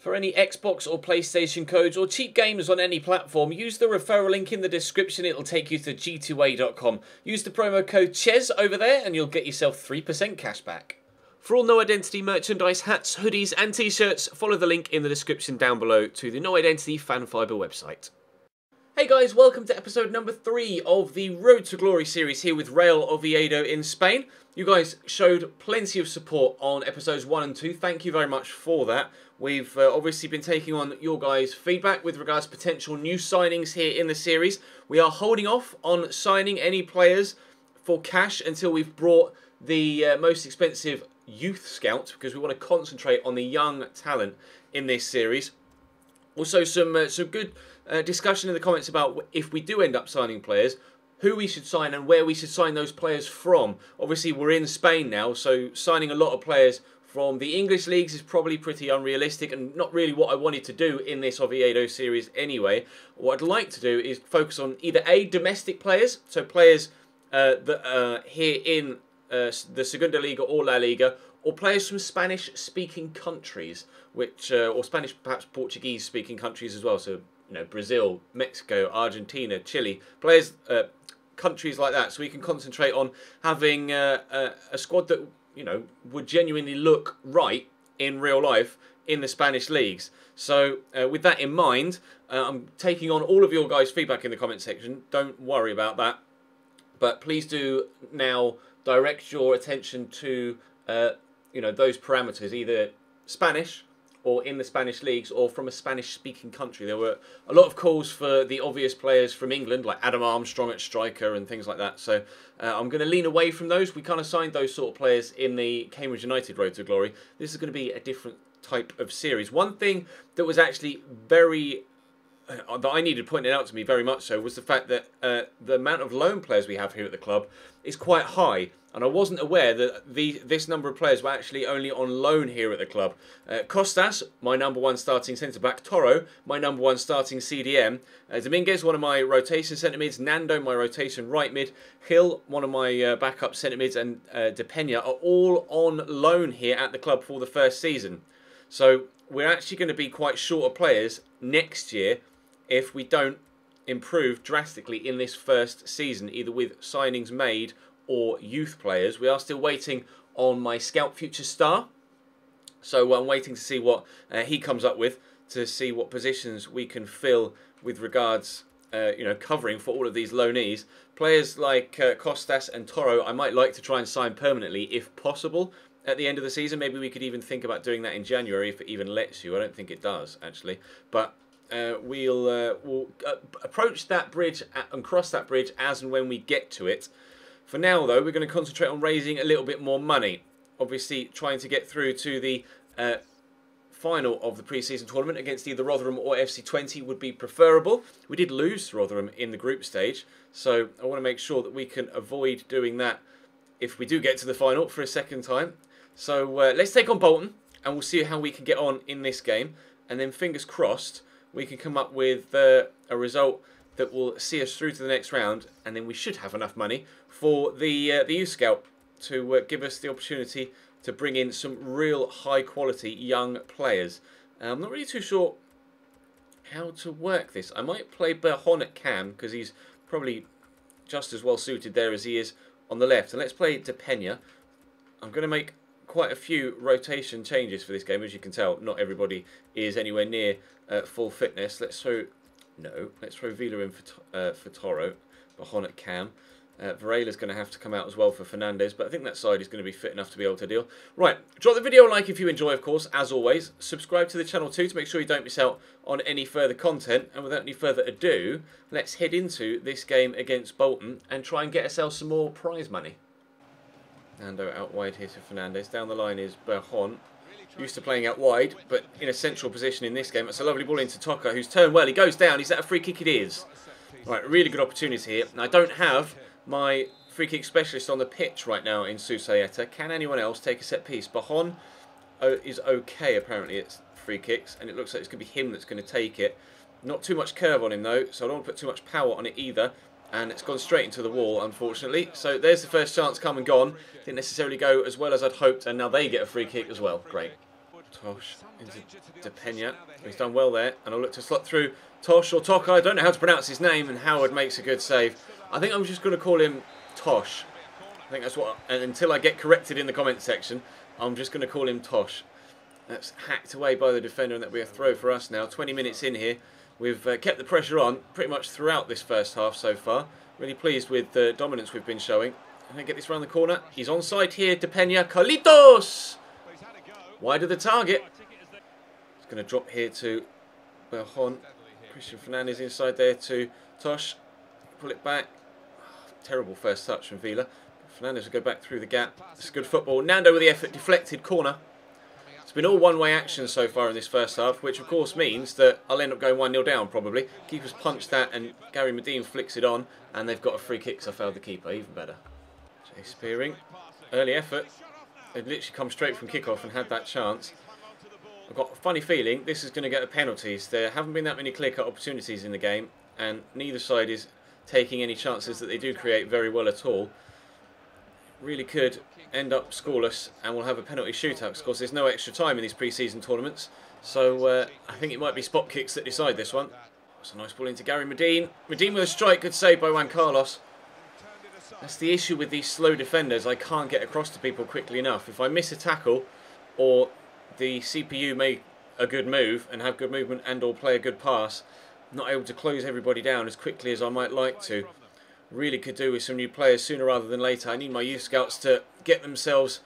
For any Xbox or PlayStation codes or cheap games on any platform, use the referral link in the description. It'll take you to g2a.com. Use the promo code CHES over there and you'll get yourself 3% cash back. For all No Identity merchandise, hats, hoodies and t-shirts, follow the link in the description down below to the No Identity Fan Fiber website. Hey guys, welcome to episode number 3 of the Road to Glory series here with Real Oviedo in Spain. You guys showed plenty of support on episodes 1 and 2. Thank you very much for that. We've obviously been taking on your guys' feedback with regards to potential new signings here in the series. We are holding off on signing any players for cash until we've brought the most expensive youth scout, because we want to concentrate on the young talent in this series. Also, some good discussion in the comments about if we do end up signing players, who we should sign and where we should sign those players from. Obviously, we're in Spain now, so signing a lot of players from the English leagues is probably pretty unrealistic and not really what I wanted to do in this Oviedo series anyway. What I'd like to do is focus on either A, domestic players, so players that are here in the Segunda Liga or La Liga, or players from Spanish-speaking countries, which or Spanish, perhaps Portuguese-speaking countries as well. So, you know, Brazil, Mexico, Argentina, Chile, players, countries like that. So we can concentrate on having a squad that, you know, would genuinely look right in real life in the Spanish leagues. So with that in mind, I'm taking on all of your guys' feedback in the comment section. Don't worry about that. But please do now direct your attention to, you know, those parameters, either Spanish or in the Spanish leagues or from a Spanish-speaking country. There were a lot of calls for the obvious players from England, like Adam Armstrong at striker and things like that. So I'm going to lean away from those. We kind of signed those sort of players in the Cambridge United Road to Glory. This is going to be a different type of series. One thing that was actually very... that I needed pointed out to me very much so was the fact that the amount of loan players we have here at the club is quite high. And I wasn't aware that this number of players were actually only on loan here at the club. Costas, my number 1 starting centre-back. Toro, my number 1 starting CDM. Dominguez, one of my rotation centre-mids. Nando, my rotation right-mid. Hill, one of my backup centre-mids. And De Peña are all on loan here at the club for the first season. So we're actually going to be quite short of players next year if we don't improve drastically in this first season, either with signings made or youth players. We are still waiting on my Scout Future Star, so I'm waiting to see what he comes up with, to see what positions we can fill with regards, you know, covering for all of these loanees. Players like Costas and Toro, I might like to try and sign permanently if possible at the end of the season. Maybe we could even think about doing that in January if it even lets you. I don't think it does, actually, but we'll approach that bridge and cross that bridge as and when we get to it. For now, though, we're going to concentrate on raising a little bit more money. Obviously, trying to get through to the final of the pre-season tournament against either Rotherham or FC20 would be preferable. We did lose to Rotherham in the group stage, so I want to make sure that we can avoid doing that if we do get to the final for a second time. So let's take on Bolton, and we'll see how we can get on in this game. And then, fingers crossed, we can come up with a result that will see us through to the next round, and then we should have enough money for the youth scout to give us the opportunity to bring in some real high quality young players. I'm not really too sure how to work this. I might play Berhon at cam because he's probably just as well suited there as he is on the left. And let's play De Peña. I'm going to make quite a few rotation changes for this game. As you can tell, not everybody is anywhere near full fitness. Let's throw Vila in for Toro. Berhon at cam. Varela's going to have to come out as well for Fernandez, but I think that side is going to be fit enough to be able to deal. Right, drop the video a like if you enjoy, of course, as always. Subscribe to the channel too to make sure you don't miss out on any further content. And without any further ado, let's head into this game against Bolton and try and get ourselves some more prize money. Nando out wide here to Fernandez. Down the line is Berhon. Used to playing out wide, but in a central position in this game. It's a lovely ball into Toca, who's turned well. He goes down. Is that a free kick? It is. Right, really good opportunity here. Now, I don't have my free kick specialist on the pitch right now in Susayeta. Can anyone else take a set piece? Berhon is okay, apparently, it's free kicks, and it looks like it's going to be him that's going to take it. Not too much curve on him, though, so I don't want to put too much power on it either. And it's gone straight into the wall, unfortunately. So there's the first chance come and gone. Didn't necessarily go as well as I'd hoped, and now they get a free kick as well. Great. Tosh into Depena. He's done well there, and I'll look to slot through Tosh or Toka. I don't know how to pronounce his name, and Howard makes a good save. I think I'm just going to call him Tosh. I think that's what, and until I get corrected in the comment section, I'm just going to call him Tosh. That's hacked away by the defender, and that'll be a throw for us now. 20 minutes in here. We've kept the pressure on pretty much throughout this first half so far. Really pleased with the dominance we've been showing. I'm going to get this round the corner. He's onside here. Depena. Carlitos! Wide of the target. It's going to drop here to Bolton. Christian Fernandez inside there to Tosh. Pull it back. Oh, terrible first touch from Vila. Fernandez will go back through the gap. It's good football. Nando with the effort. Deflected corner. It's been all one-way action so far in this first half, which of course means that I'll end up going 1-0 down probably. Keeper's punched that and Gary Medine flicks it on, and they've got a free kick, so I failed the keeper. Even better. Jay Spearing. Early effort. They've literally come straight from kickoff and had that chance. I've got a funny feeling this is going to get the penalties. There haven't been that many clear-cut opportunities in the game, and neither side is taking any chances that they do create very well at all. Really could end up scoreless, and we'll have a penalty shootout. Of course, there's no extra time in these pre-season tournaments, so I think it might be spot kicks that decide this one. It's a nice ball into Gary Medine. Medine with a strike, good save by Juan Carlos. That's the issue with these slow defenders. I can't get across to people quickly enough. If I miss a tackle, or the CPU make a good move and have good movement and or play a good pass, I'm not able to close everybody down as quickly as I might like to. Really could do with some new players sooner rather than later. I need my youth scouts to get themselves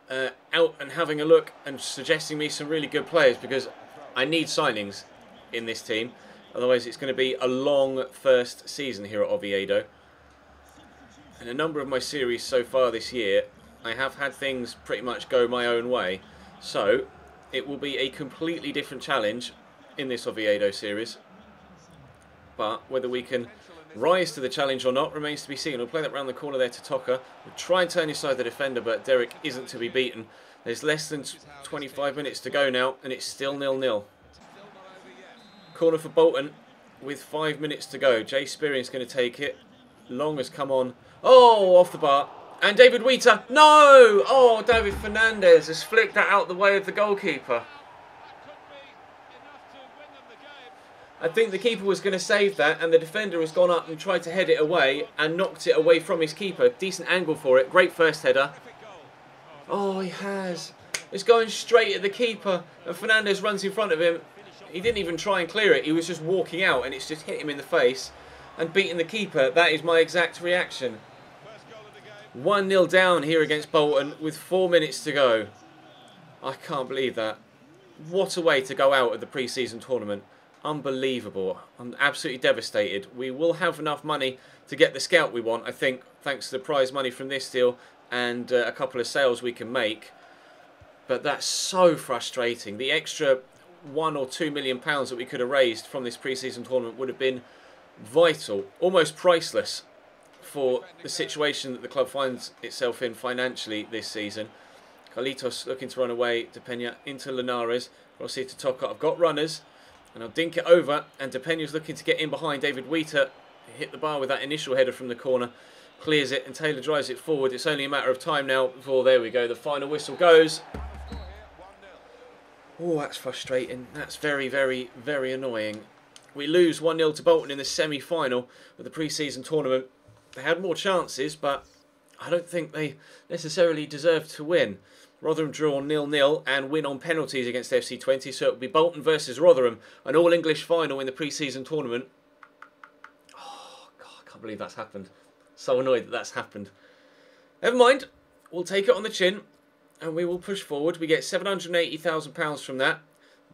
out and having a look and suggesting me some really good players, because I need signings in this team. Otherwise it's going to be a long first season here at Oviedo. In a number of my series so far this year, I have had things pretty much go my own way. So it will be a completely different challenge in this Oviedo series. But whether we can rise to the challenge or not remains to be seen. We'll play that round the corner there to Toka. We'll try and turn inside the defender, but Derek isn't to be beaten. There's less than 25 minutes to go now, and it's still 0-0. Corner for Bolton with 5 minutes to go. Jay Spearing's going to take it. Long has come on. Oh, off the bar. And David Wheater. No! Oh, David Fernandez has flicked that out the way of the goalkeeper. I think the keeper was going to save that, and the defender has gone up and tried to head it away and knocked it away from his keeper. Decent angle for it. Great first header. Oh, he has. It's going straight at the keeper, and Fernandez runs in front of him. He didn't even try and clear it. He was just walking out, and it's just hit him in the face and beating the keeper. That is my exact reaction. 1-0 down here against Bolton with 4 minutes to go. I can't believe that. What a way to go out of the pre-season tournament. Unbelievable. I'm absolutely devastated. We will have enough money to get the scout we want, I think, thanks to the prize money from this deal and a couple of sales we can make. But that's so frustrating. The extra £1 or £2 million that we could have raised from this pre-season tournament would have been vital, almost priceless, for the situation that the club finds itself in financially this season. Carlitos looking to run away. Depena into Linares. Cross here to Toka. I've got runners, and I'll dink it over. And Depena's looking to get in behind David Wheater. Hit the bar with that initial header from the corner. Clears it, and Taylor drives it forward. It's only a matter of time now before, there we go, the final whistle goes. Oh, that's frustrating. That's very, very, very annoying. We lose 1-0 to Bolton in the semi-final of the pre-season tournament. They had more chances, but I don't think they necessarily deserved to win. Rotherham draw 0-0 and win on penalties against FC20, so it will be Bolton versus Rotherham, an all-English final in the pre-season tournament. Oh, God, I can't believe that's happened. So annoyed that that's happened. Never mind, we'll take it on the chin, and we will push forward. We get £780,000 from that.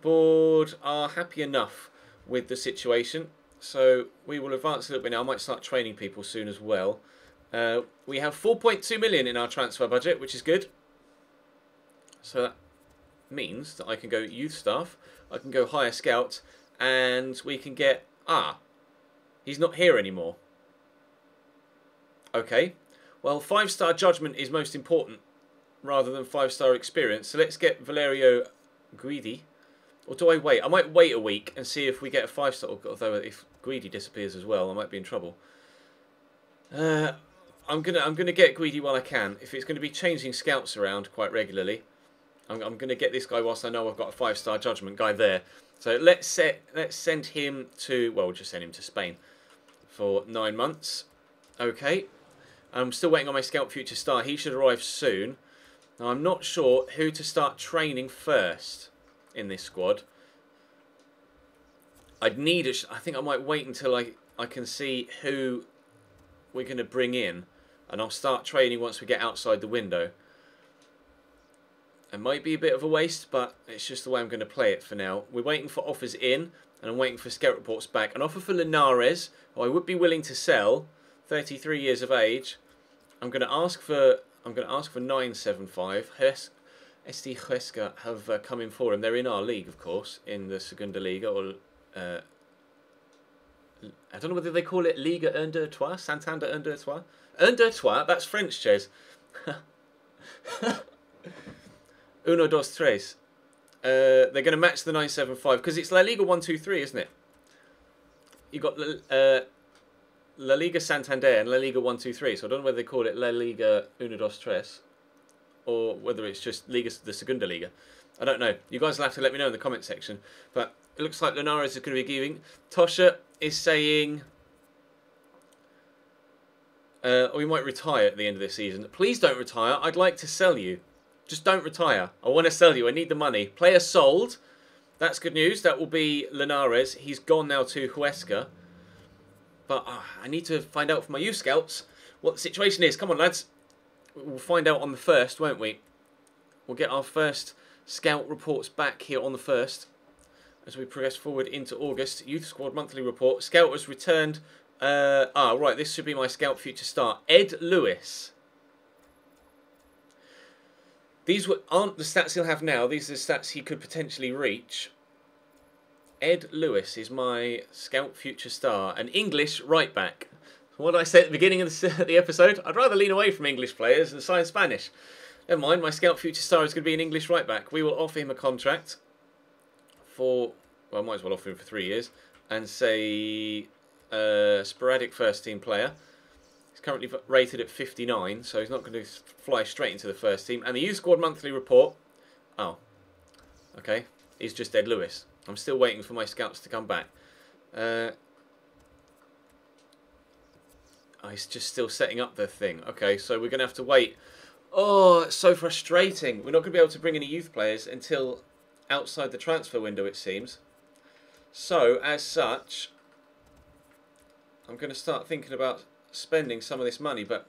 Board are happy enough with the situation, so we will advance a little bit now. I might start training people soon as well. We have 4.2 million in our transfer budget, which is good. So that means that I can go youth staff, I can go hire scouts, and we can get... Ah, he's not here anymore. Okay, well, 5-star judgment is most important rather than 5-star experience. So let's get Valerio Guidi. Or do I wait? I might wait a week and see if we get a 5-star. Although if Guidi disappears as well, I might be in trouble. I'm gonna get Guidi while I can. If it's going to be changing scouts around quite regularly, I'm going to get this guy whilst I know I've got a 5-star judgment guy there. So let's send him to, well, we'll just send him to Spain for 9 months. Okay. I'm still waiting on my Scout Future Star. He should arrive soon. Now, I'm not sure who to start training first in this squad. I'd need I think I might wait until I can see who we're going to bring in. And I'll start training once we get outside the window. It might be a bit of a waste, but it's just the way I'm going to play it for now. We're waiting for offers in, and I'm waiting for scout reports back. An offer for Linares, who I would be willing to sell, 33 years of age. I'm going to ask for 975. SD Huesca have come in for him. They're in our league, of course, in the Segunda Liga, or I don't know whether they call it Liga 1-2, Santander 1-2. 1-2, that's French, Ches. 1-2-3. They're going to match the 975 because it's La Liga 1-2-3, isn't it? You got La Liga Santander and La Liga 1-2-3. So I don't know whether they call it La Liga 1-2-3 or whether it's just Liga, the Segunda Liga. I don't know. You guys will have to let me know in the comment section. But it looks like Linares is going to be giving. Tosha is saying we might retire at the end of this season. Please don't retire. I'd like to sell you. Just don't retire. I want to sell you. I need the money. Player sold. That's good news. That will be Linares. He's gone now to Huesca. But I need to find out from my youth scouts what the situation is. Come on, lads. We'll find out on the 1st, won't we? We'll get our first scout reports back here on the 1st as we progress forward into August. Youth Squad monthly report. Scout has returned. Right. This should be my Scout Future Star. Ed Lewis. These aren't the stats he'll have now. These are the stats he could potentially reach. Ed Lewis is my Scout Future Star. An English right back. What did I say at the beginning of the episode? I'd rather lean away from English players and sign Spanish. Never mind, my Scout Future Star is going to be an English right back. We will offer him a contract for, well, I might as well offer him for 3 years. And say, sporadic first team player. He's currently rated at 59, so he's not going to fly straight into the first team. And the Youth Squad monthly report. Oh, okay. He's just Ed Lewis. I'm still waiting for my scouts to come back. He's just still setting up the thing. Okay, so we're going to have to wait. Oh, it's so frustrating. We're not going to be able to bring any youth players until outside the transfer window, it seems. So, as such, I'm going to start thinking about spending some of this money, but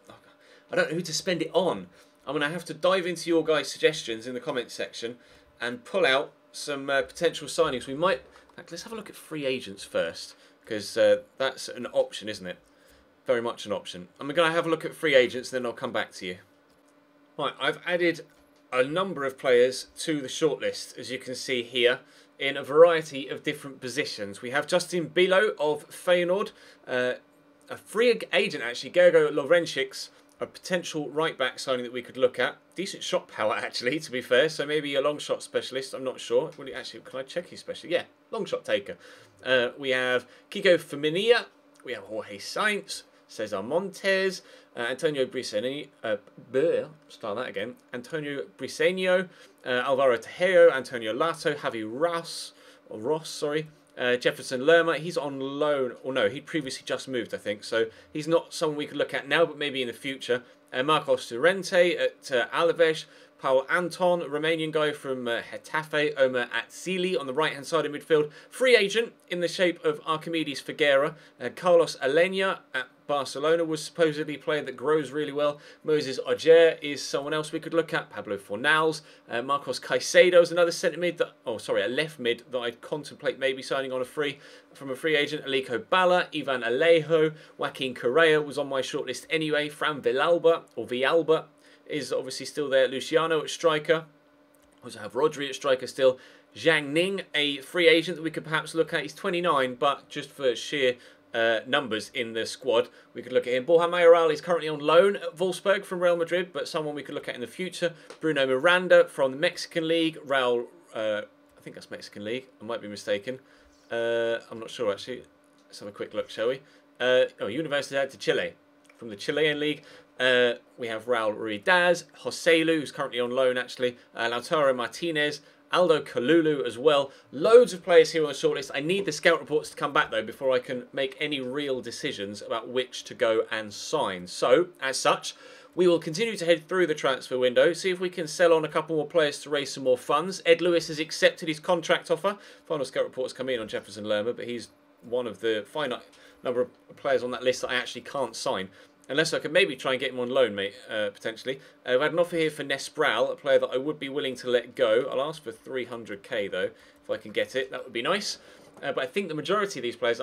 I don't know who to spend it on. I'm going to have to dive into your guys' suggestions in the comments section and pull out some potential signings. We might, in fact, let's have a look at free agents first, because that's an option, isn't it? Very much an option. I'm going to have a look at free agents, then I'll come back to you. Right, I've added a number of players to the shortlist, as you can see here, in a variety of different positions. We have Justin Bilo of Feyenoord, a free agent actually, Gergo Lovrencic, a potential right-back signing that we could look at. Decent shot power, actually, to be fair, so maybe a long shot specialist, I'm not sure. Well, actually, can I check his specialist? Yeah, long shot taker. We have Kiko Feminilla, we have Jorge Sainz, Cesar Montes, Antonio Briseño, start that again, Antonio Briseño, Alvaro Tejero, Antonio Lato, Javi Ross, Jefferson Lerma. He's on loan, or no, he'd previously just moved, I think, so he's not someone we could look at now, but maybe in the future. Marcos Llorente at Alaves, Paul Anton, Romanian guy from Getafe, Omer Atzili on the right-hand side of midfield. Free agent in the shape of Archimedes Figuera. Carlos Alenia at Barcelona was supposedly a player that grows really well. Moses Ogier is someone else we could look at. Pablo Fornals. Marcos Caicedo is another centre mid that, a left mid that I'd contemplate maybe signing on from a free agent. Aliko Bala, Ivan Alejo, Joaquin Correa was on my shortlist anyway. Fran Villalba is obviously still there. Luciano at striker. Also have Rodri at striker still. Zhang Ning, a free agent that we could perhaps look at. He's 29, but just for sheer numbers in the squad, we could look at him. Borja Mayoral is currently on loan at Wolfsburg from Real Madrid, but someone we could look at in the future. Bruno Miranda from the Mexican League. Raul, I think that's Mexican League. I might be mistaken. I'm not sure, actually. Let's have a quick look, shall we? Universidad de Chile from the Chilean League. We have Raul Ruidaz, Joselu, who's currently on loan actually, Lautaro Martinez, Aldo Kalulu as well. Loads of players here on the shortlist. I need the scout reports to come back though before I can make any real decisions about which to go and sign. So, as such, we will continue to head through the transfer window, see if we can sell on a couple more players to raise some more funds. Ed Lewis has accepted his contract offer. Final scout reports come in on Jefferson Lerma, but he's one of the finite number of players on that list that I actually can't sign. Unless I could maybe try and get him on loan, mate, potentially. I've had an offer here for Nesbral, a player that I would be willing to let go. I'll ask for 300k, though, if I can get it. That would be nice. But I think the majority of these players,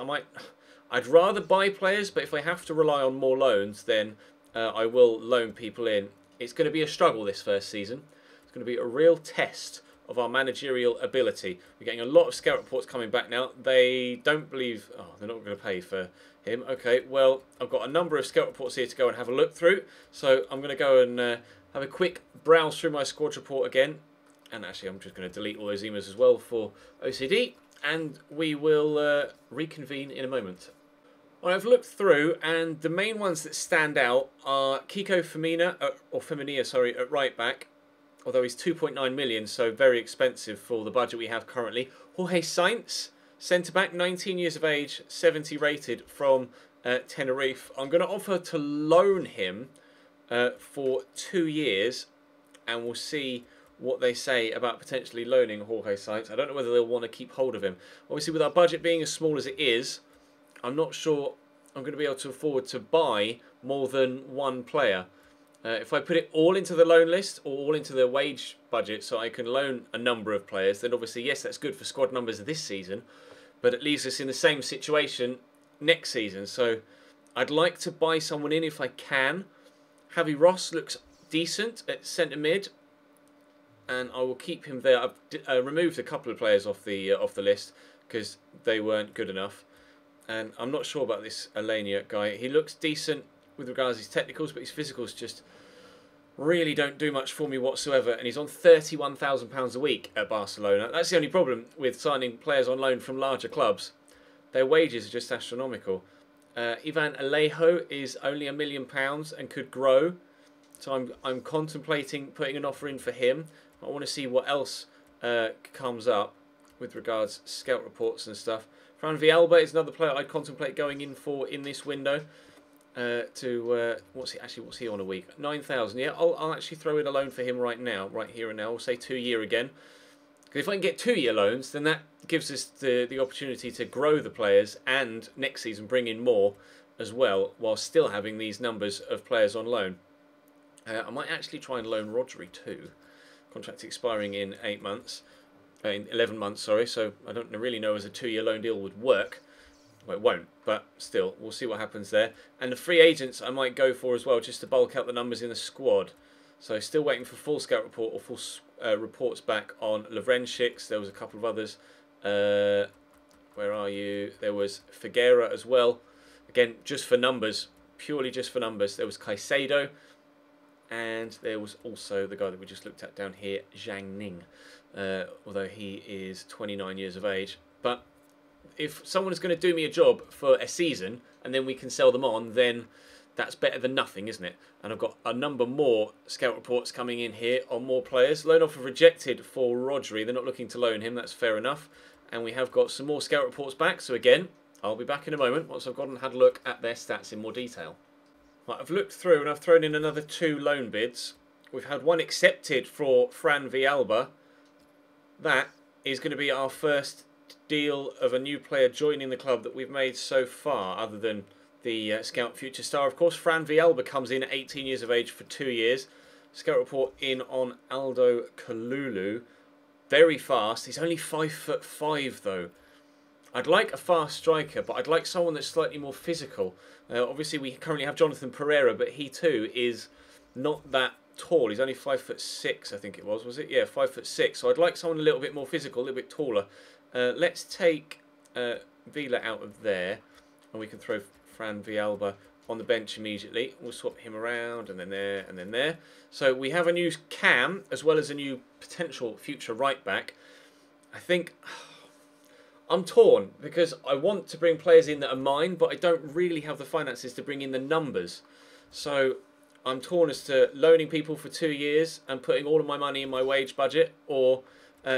I'd rather buy players, but if I have to rely on more loans, then I will loan people in. It's going to be a struggle this first season. It's going to be a real test of our managerial ability. We're getting a lot of scout reports coming back now. They don't believe... Oh, they're not going to pay for him. Okay, well, I've got a number of scout reports here to go and have a look through. So I'm going to go and have a quick browse through my squad report again. And actually, I'm just going to delete all those emails as well for OCD. And we will reconvene in a moment. Well, I've looked through, and the main ones that stand out are Kiko Femina, at right back. Although he's 2.9 million, so very expensive for the budget we have currently. Jorge Sainz, centre-back, 19 years of age, 70 rated from Tenerife. I'm going to offer to loan him for 2 years, and we'll see what they say about potentially loaning Jorge Sainz. I don't know whether they'll want to keep hold of him. Obviously, with our budget being as small as it is, I'm not sure I'm going to be able to afford to buy more than one player. If I put it all into the loan list or all into the wage budget so I can loan a number of players, then obviously, yes, that's good for squad numbers this season, but it leaves us in the same situation next season. So I'd like to buy someone in if I can. Javi Ross looks decent at centre mid, and I will keep him there. I've removed a couple of players off the list because they weren't good enough. And I'm not sure about this Alenia guy. He looks decent with regards to his technicals, but his physicals just really don't do much for me whatsoever. And he's on £31,000 a week at Barcelona. That's the only problem with signing players on loan from larger clubs. Their wages are just astronomical. Ivan Alejo is only £1 million and could grow. So I'm contemplating putting an offer in for him. I want to see what else comes up with regards to scout reports and stuff. Fran Villalba is another player I'd contemplate going in for in this window. What's he on a week? 9,000. Yeah, I'll actually throw in a loan for him right here and now. We'll say 2 year again. Because if I can get 2 year loans, then that gives us the opportunity to grow the players and next season bring in more as well, while still having these numbers of players on loan. I might actually try and loan Rodri too. Contract expiring in 11 months, sorry. So I don't really know as a 2 year loan deal would work. Well, it won't, but still, we'll see what happens there. And the free agents I might go for as well, just to bulk out the numbers in the squad. So still waiting for full scout report or full reports back on Lovrenschicks. There was a couple of others. Where are you? There was Figuera as well. Again, just for numbers, purely just for numbers. There was Caicedo. And there was also the guy that we just looked at down here, Zhang Ning. Although he is 29 years of age. But if someone is going to do me a job for a season and then we can sell them on, then that's better than nothing, isn't it? And I've got a number more scout reports coming in here on more players. Loan offer rejected for Rodri. They're not looking to loan him. That's fair enough. And we have got some more scout reports back. So again, I'll be back in a moment once I've gone and had a look at their stats in more detail. Right, I've looked through and I've thrown in another 2 loan bids. We've had one accepted for Fran Villalba. That is going to be our first deal of a new player joining the club that we've made so far, other than the Scout Future Star. Of course, Fran Villalba comes in at 18 years of age for 2 years. Scout report in on Aldo Kalulu. Very fast. He's only 5'5" though. I'd like a fast striker, but I'd like someone that's slightly more physical. Obviously, we currently have Jonathan Pereira, but he too is not that tall. He's only 5'6", I think it was it? Yeah, 5'6". So I'd like someone a little bit more physical, a little bit taller. Let's take Vila out of there, and we can throw Fran Villalba on the bench immediately. We'll swap him around, and then there, and then there. So we have a new cam, as well as a new potential future right-back. I think I'm torn, because I want to bring players in that are mine, but I don't really have the finances to bring in the numbers. So I'm torn as to loaning people for 2 years and putting all of my money in my wage budget, or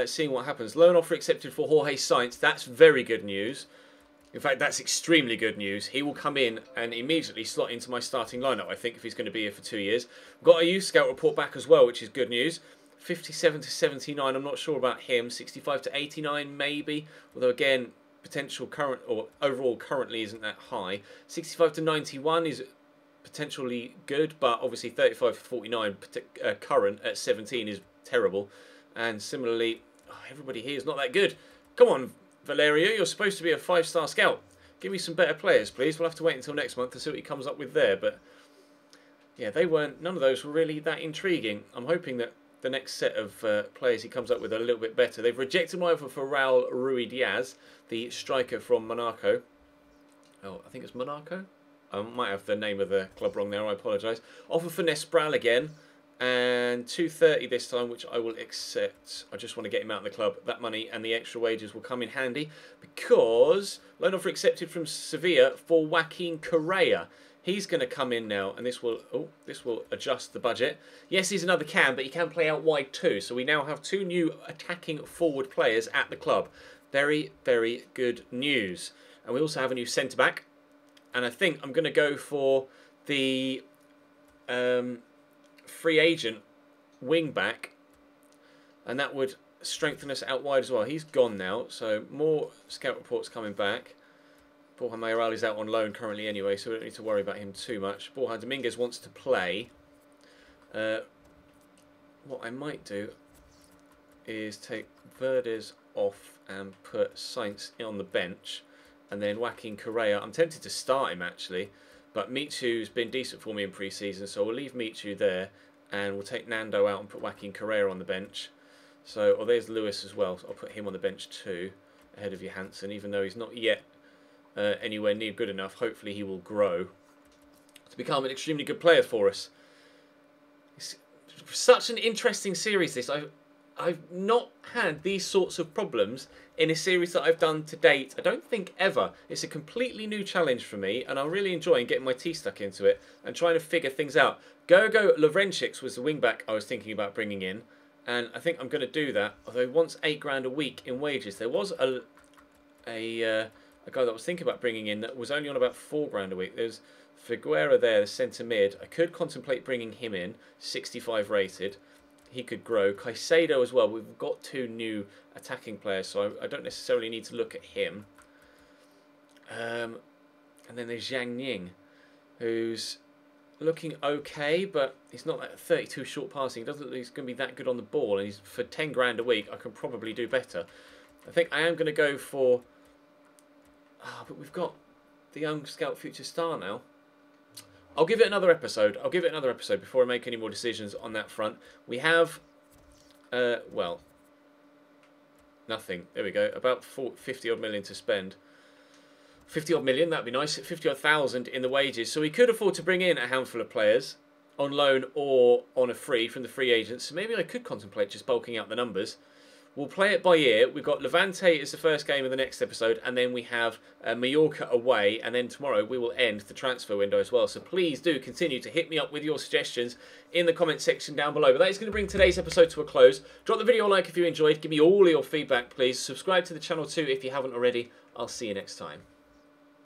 seeing what happens. Loan offer accepted for Jorge Sainz. That's very good news. In fact, that's extremely good news. He will come in and immediately slot into my starting lineup, I think, if he's going to be here for 2 years. Got a youth scout report back as well, which is good news. 57 to 79, I'm not sure about him. 65 to 89, maybe. Although, again, potential current, or overall currently isn't that high. 65 to 91 is potentially good, but obviously 35 to 49 current at 17 is terrible. And similarly, everybody here is not that good. Come on, Valerio, you're supposed to be a 5-star scout. Give me some better players, please. We'll have to wait until next month to see what he comes up with there. But yeah, none of those were really that intriguing. I'm hoping that the next set of players he comes up with are a little bit better. They've rejected my offer for Raul Ruiz, the striker from Monaco. Oh, I think it's Monaco. I might have the name of the club wrong there, I apologise. Offer for Nespral again, and 230 this time, which I will accept. I just want to get him out of the club. That money and the extra wages will come in handy, because loan offer accepted from Sevilla for Joaquin Correa. He's going to come in now, and this will adjust the budget. Yes, he's another cam, but he can play out wide too. So we now have 2 new attacking forward players at the club. Very, very good news. And we also have a new centre-back. And I think I'm going to go for the free agent wing-back. And that would strengthen us out wide as well. He's gone now, so more scout reports coming back. Borja Mayoral is out on loan currently anyway, so we don't need to worry about him too much. Borja Dominguez wants to play. What I might do is take Verdes off and put Sainz on the bench. And then Joaquin Correa, I'm tempted to start him actually, but Michu's been decent for me in pre-season, so we'll leave Michu there, and we'll take Nando out and put Joaquin Correa on the bench. So, there's Lewis as well, so I'll put him on the bench too, ahead of Johansson, even though he's not yet anywhere near good enough. Hopefully he will grow to become an extremely good player for us. It's such an interesting series, this. I've not had these sorts of problems in a series that I've done to date. I don't think ever. It's a completely new challenge for me, and I'm really enjoying getting my teeth stuck into it and trying to figure things out. Gogo Lovrencic was the wing-back I was thinking about bringing in, and I think I'm going to do that. Although he wants £8 a week in wages. There was a guy that I was thinking about bringing in that was only on about £4 a week. There's Figuera there, the centre mid. I could contemplate bringing him in, 65 rated. He could grow. Caicedo as well. We've got 2 new attacking players, so I don't necessarily need to look at him. And then there's Zhang Ning, who's looking okay, but he's not that 32 short passing. He doesn't look like he's going to be that good on the ball, and he's for £10 a week. I can probably do better. I think I am going to go for... but we've got the young scout future star now. I'll give it another episode. I'll give it another episode before I make any more decisions on that front. We have, well, nothing. There we go. About 50 odd million to spend. 50 odd million, that'd be nice. 50 odd thousand in the wages. So we could afford to bring in a handful of players on loan or on a free from the free agents. So maybe I could contemplate just bulking out the numbers. We'll play it by ear. We've got Levante as the first game of the next episode, and then we have Mallorca away, and then tomorrow we will end the transfer window as well. So please do continue to hit me up with your suggestions in the comment section down below. But that is going to bring today's episode to a close. Drop the video a like if you enjoyed. Give me all your feedback, please. Subscribe to the channel too if you haven't already. I'll see you next time.